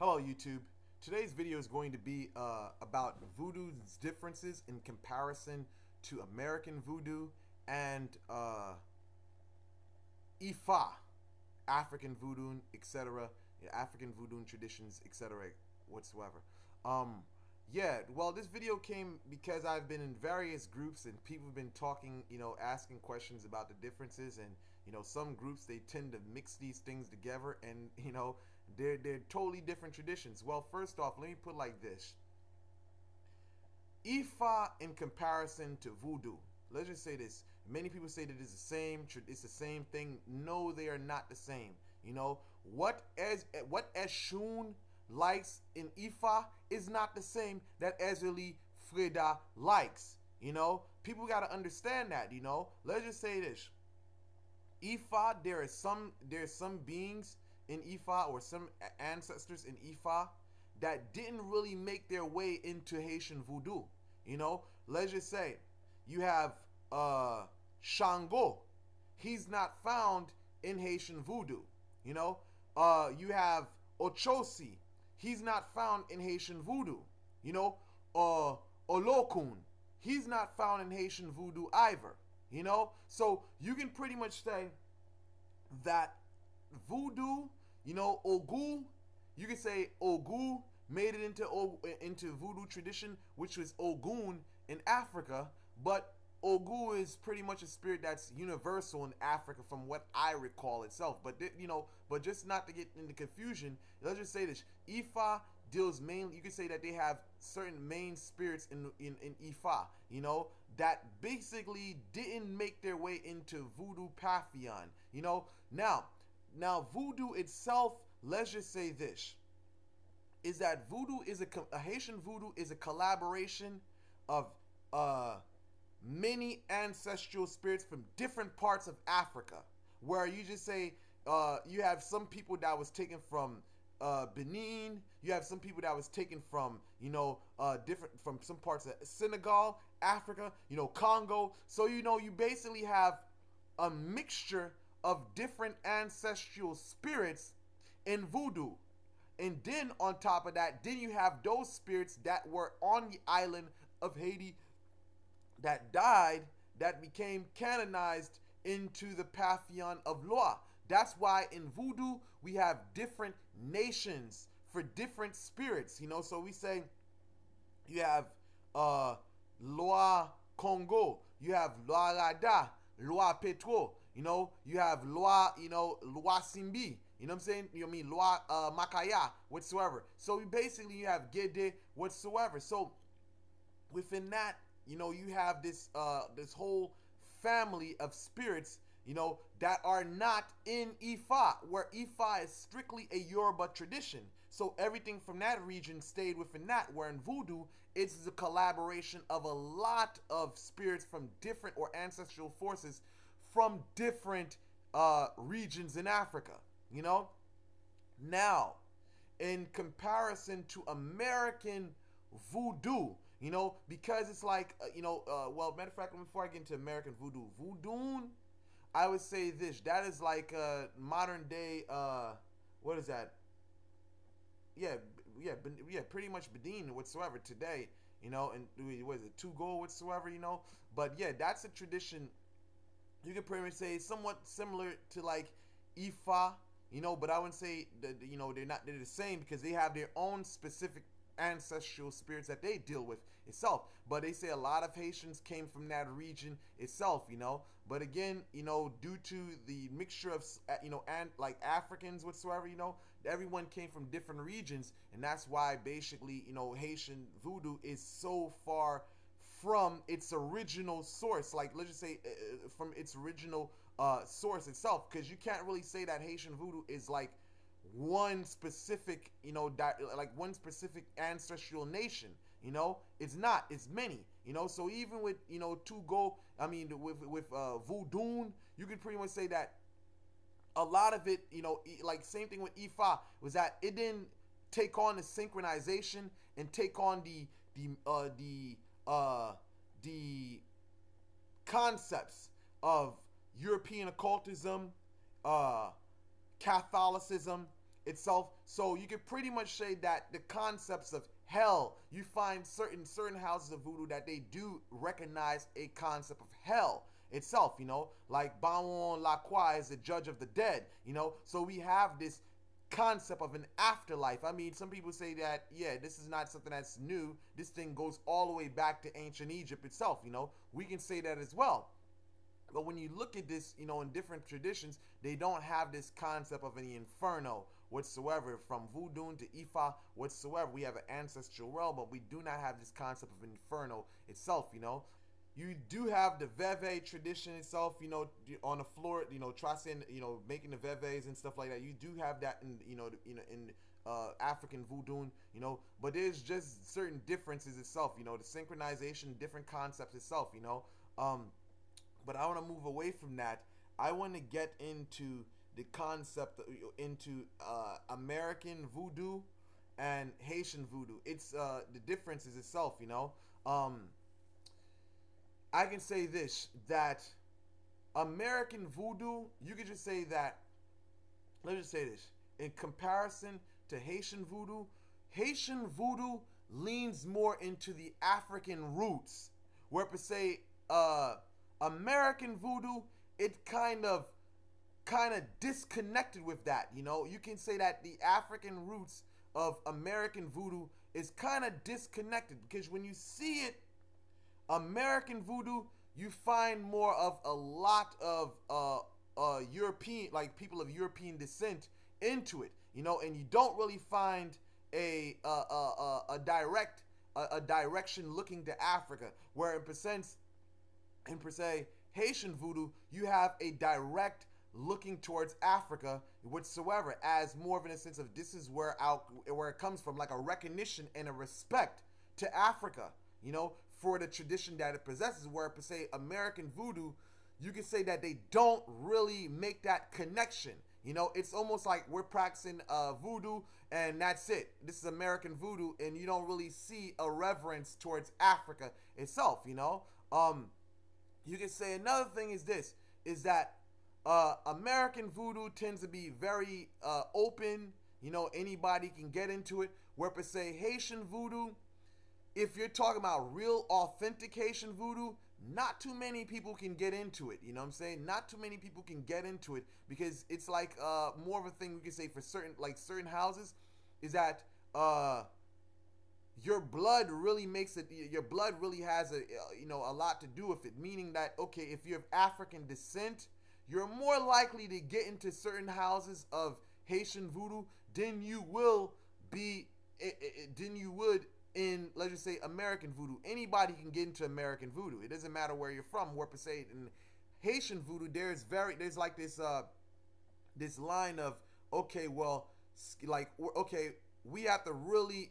Hello YouTube. Today's video is going to be about Voodoo's differences in comparison to American Voodoo and Ifa, African Voodoo, etc. African Voodoo traditions, etc. whatsoever. Yeah, well, this video came because I've been in various groups and people have been talking, asking questions about the differences, and some groups, they tend to mix these things together, and they're totally different traditions. Well, first off, let me put it like this: Ifa in comparison to Voodoo. Let's just say this. Many people say that it's the same thing. No, they are not the same. What Eshun likes in Ifa is not the same that Ezeli Freda likes. People got to understand that. Let's just say this: Ifa, there's some beings in Ifa, or some ancestors in Ifa, that didn't really make their way into Haitian Voodoo. Let's just say you have Shango. He's not found in Haitian Voodoo. You have Ochosi. He's not found in Haitian Voodoo. Olokun. He's not found in Haitian Voodoo either. So you can pretty much say that Voodoo, Ogu, you can say Ogu made it into Voodoo tradition, which was Ogun in Africa, but Ogu is pretty much a spirit that's universal in Africa, from what I recall itself. But but just not to get into confusion, let's just say this: Ifa deals mainly. You could say that they have certain main spirits in Ifa, that basically didn't make their way into Voodoo Pantheon. Now Voodoo itself. Let's just say this: is that Voodoo is a Haitian Voodoo is a collaboration of many ancestral spirits from different parts of Africa, where you just say you have some people that was taken from Benin, you have some people that was taken from different from some parts of Senegal, Africa, Congo. So you basically have a mixture of different ancestral spirits in Voodoo. And then on top of that, then you have those spirits that were on the island of Haiti that died, that became canonized into the Pantheon of Loa. That's why in Voodoo we have different nations for different spirits. So we say you have Loa Congo, you have Loa Lada, Loa Petro, you have Loa, Loa Simbi, what I'm saying? Loa Makaya, whatsoever. So you have Gede, whatsoever. So within that, you have this this whole family of spirits, that are not in Ifa, where Ifa is strictly a Yoruba tradition. So everything from that region stayed within that, where in Voodoo, it's a collaboration of a lot of spirits from different, or ancestral forces from different regions in Africa. Now, in comparison to American Voodoo, because it's like, well, matter of fact, before I get into American Voodoo, I would say this: that is like modern day, what is that? Yeah, pretty much Benin whatsoever today, and what is it, Togo whatsoever, But yeah, that's a tradition. You can pretty much say somewhat similar to like Ifa, but I wouldn't say that, they're the same, because they have their own specific ancestral spirits that they deal with itself. But they say a lot of Haitians came from that region itself, But again, due to the mixture of and like Africans whatsoever, everyone came from different regions, and that's why basically, Haitian Voodoo is so far from its original source. Like, let's just say from its original source itself, because you can't really say that Haitian Voodoo is like one specific, like one specific ancestral nation. It's not. It's many. So even with Togo, with Voodoo, you can pretty much say that a lot of it, like same thing with Ifa, was that it didn't take on the synchronization and take on the concepts of European occultism, Catholicism, itself. So you could pretty much say that the concepts of hell, you find certain houses of voodoo that they do recognize a concept of hell itself, like Bawon Lacroix is the judge of the dead, so we have this concept of an afterlife. I mean, some people say that, yeah, this is not something that's new. This thing goes all the way back to ancient Egypt itself, we can say that as well. But when you look at this, in different traditions, they don't have this concept of any inferno whatsoever. From Voodoo to Ifa whatsoever, we have an ancestral realm, but we do not have this concept of inferno itself, You do have the Veve tradition itself, on the floor, tracing, making the Veves and stuff like that. You do have that in, in African Voodoo, but there's just certain differences itself, the synchronization, different concepts itself, but I want to move away from that. I want to get into the concept, into American Voodoo and Haitian Voodoo. It's the differences itself, I can say this, that American Voodoo, you could just say that, let's just say this, in comparison to Haitian Voodoo leans more into the African roots, where per se, American Voodoo, it kind of disconnected with that, You can say that the African roots of American Voodoo is kind of disconnected, because when you see it, American Voodoo, you find more of a lot of European, like people of European descent into it, and you don't really find a direction looking to Africa, where in per se Haitian Voodoo, you have a direct looking towards Africa whatsoever, as more of in a sense of this is where it comes from, like a recognition and a respect to Africa, for the tradition that it possesses. Where per se American Voodoo, you can say that they don't really make that connection. It's almost like we're practicing voodoo and that's it. This is American Voodoo, and you don't really see a reverence towards Africa itself. You can say another thing is this, is that American Voodoo tends to be very open. Anybody can get into it. Where per se Haitian Voodoo, if you're talking about real authentic Haitian Voodoo, not too many people can get into it. You know what I'm saying? Not too many people can get into it, because it's like more of a thing we can say for certain houses, is that your blood really makes it. Your blood really has a lot to do with it. Meaning that, okay, if you have African descent, you're more likely to get into certain houses of Haitian Voodoo than you would in, let's just say, American Voodoo. Anybody can get into American Voodoo. It doesn't matter where you're from. Where per se in Haitian Voodoo, there's like this line of, okay, well, like, okay, we have to really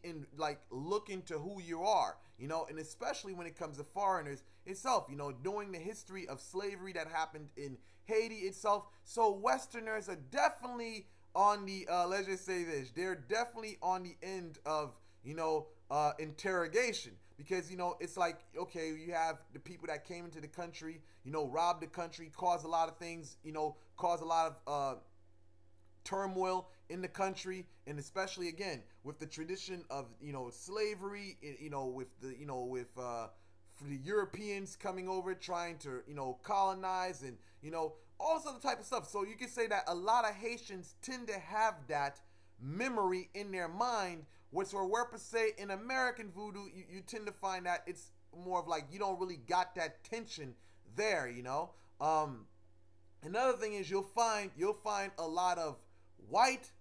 look into who you are, and especially when it comes to foreigners itself, knowing the history of slavery that happened in Haiti itself. So Westerners are definitely on the let's just say this, they're definitely on the end of interrogation, because it's like, okay, you have the people that came into the country, robbed the country, caused a lot of things, caused a lot of turmoil in the country, and especially again with the tradition of slavery, with for the Europeans coming over trying to colonize, and all this other type of stuff. So you can say that a lot of Haitians tend to have that memory in their mind, which, or where per se in American Voodoo, you tend to find that it's more of like you don't really got that tension there. Another thing is you'll find a lot of white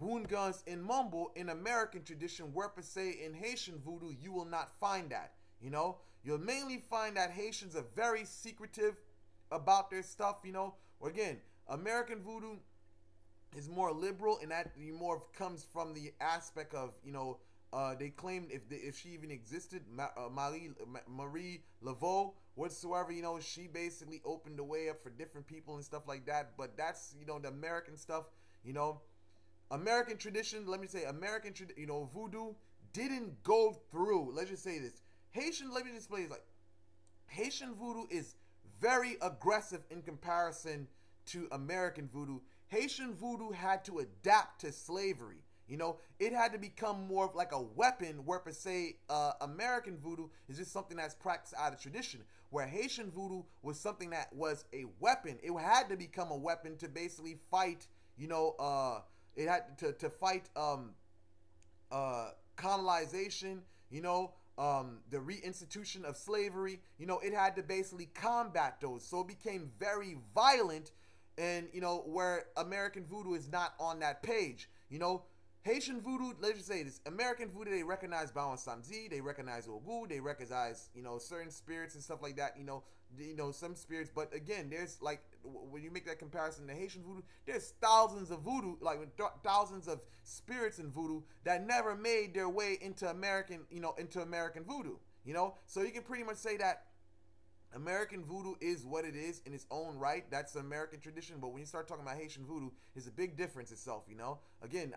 Woongans and Mumbo in American tradition, where per se in Haitian Voodoo you will not find that. You'll mainly find that Haitians are very secretive about their stuff. Or again, American Voodoo is more liberal, and that more comes from the aspect of they claimed if she even existed, Marie Laveau whatsoever, she basically opened the way up for different people and stuff like that. But that's the American stuff. American tradition. Let me say, American Voodoo didn't go through. Let's just say this. Haitian. Let me just play like Haitian Voodoo is very aggressive in comparison to American Voodoo. Haitian voodoo had to adapt to slavery. You know, it had to become more of like a weapon, where per se American voodoo is just something that's practiced out of tradition, where Haitian voodoo was something that was a weapon. It had to become a weapon to basically fight, you know, it had to fight colonization, you know, the reinstitution of slavery. You know, it had to basically combat those. So it became very violent, and, you know, where American voodoo is not on that page. You know, Haitian voodoo, let's just say this, American voodoo, they recognize Bao and Samzi, they recognize Ogu, they recognize, you know, certain spirits and stuff like that, you know, some spirits. But again, there's like, when you make that comparison to Haitian voodoo, there's thousands of voodoo, like thousands of spirits in voodoo that never made their way into American, you know, into American voodoo, you know. So you can pretty much say that American voodoo is what it is in its own right. That's the American tradition. But when you start talking about Haitian voodoo, it's a big difference itself, you know. Again,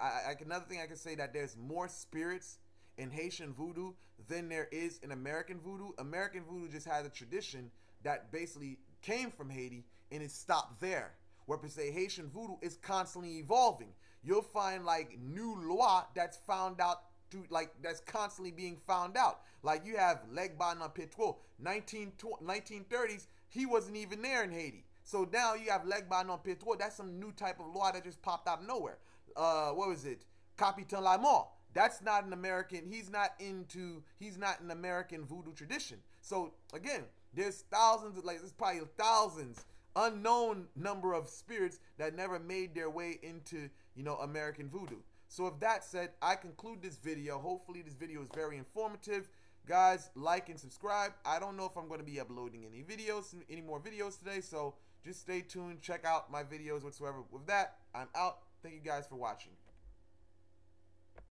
another thing I can say, that there's more spirits in Haitian voodoo than there is in American voodoo. American voodoo just has a tradition that basically came from Haiti, and it stopped there. Where per se Haitian voodoo is constantly evolving. You'll find like new law that's found out to, like, that's constantly being found out. Like you have Legba na Petro, 1930s, he wasn't even there in Haiti. So now you have Legba na Petro, that's some new type of law that just popped out of nowhere. What was it? Capitan La Mort. That's not an American, he's not an American voodoo tradition. So again, there's thousands, like there's probably thousands, unknown number of spirits that never made their way into, you know, American voodoo. So with that said, I conclude this video. Hopefully this video is very informative. Guys, like and subscribe. I don't know if I'm going to be uploading any more videos today, so just stay tuned. Check out my videos whatsoever. With that, I'm out. Thank you guys for watching.